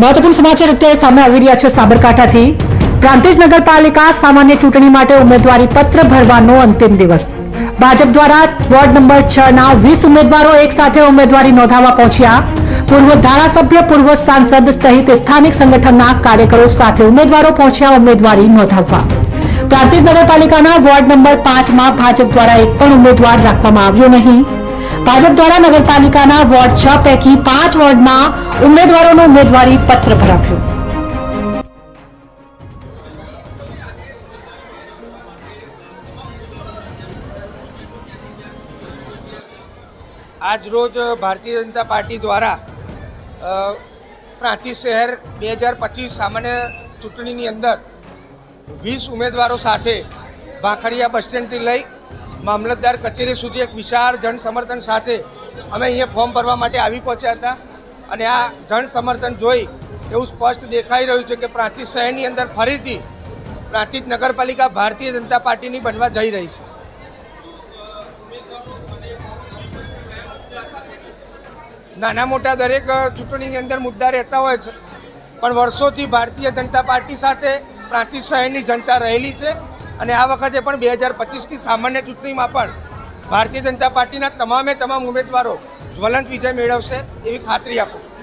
મહત્વપૂર્ણ સમાચાર અત્યારે સામે આવી રહ્યા છે સાબરકાંઠાથી। પ્રાંતિજ નગરપાલિકા સામાન્ય ચૂંટણી માટે ઉમેદવારી પત્ર ભરવાનો અંતિમ દિવસ। ભાજપ દ્વારા વોર્ડ નંબર 6 ના 20 ઉમેદવારો એક સાથે ઉમેદવારી નોંધાવવા પહોંચ્યા। પૂર્વ ધારાસભ્ય, પૂર્વ સાંસદ સહિત સ્થાનિક સંગઠનના કાર્યકરો સાથે ઉમેદવારો પહોંચ્યા ઉમેદવારી નોંધાવવા। પ્રાંતિજ નગરપાલિકાના વોર્ડ નંબર 5 માં ભાજપ દ્વારા એક પણ ઉમેદવાર રાખવામાં આવ્યો નહીં। ભાજપ દ્વારા નગરપાલિકાના વોર્ડ 6 પૈકી 5 વોર્ડના ઉમેદવારોનો ઉમેદવારી પત્ર ભરાવ્યો। આજ રોજ ભારતીય જનતા પાર્ટી દ્વારા પ્રાંતિજ શહેર 2025 સામાન્ય ચૂંટણીની અંદર 20 ઉમેદવારો સાથે ભાખરિયા બસ સ્ટેન્ડથી લઈ મામલતદાર કચેરી સુધી એક વિશાળ જન સમર્થન સાથે અમે અહીંયા ફોર્મ ભરવા માટે આવી પહોંચ્યા હતા। અને આ જન સમર્થન જોઈ એવું સ્પષ્ટ દેખાઈ રહ્યું છે કે પ્રાંતિજ શહેરની અંદર ફરીથી પ્રાંતિજ નગરપાલિકા ભારતીય જનતા પાર્ટીની બનવા જઈ રહી છે। નાના મોટા દરેક ચૂંટણીની અંદર મુદ્દા રહેતા હોય છે, પણ વર્ષોથી ભારતીય જનતા પાર્ટી સાથે પ્રાંતિજ શહેરની જનતા રહેલી છે અને આ વખતે પણ 2025ની સામાન્ય ચૂંટણીમાં પણ ભારતીય જનતા પાર્ટીના તમામ ઉમેદવારો જ્વલંત વિજય મેળવશે એવી ખાતરી આપું છું।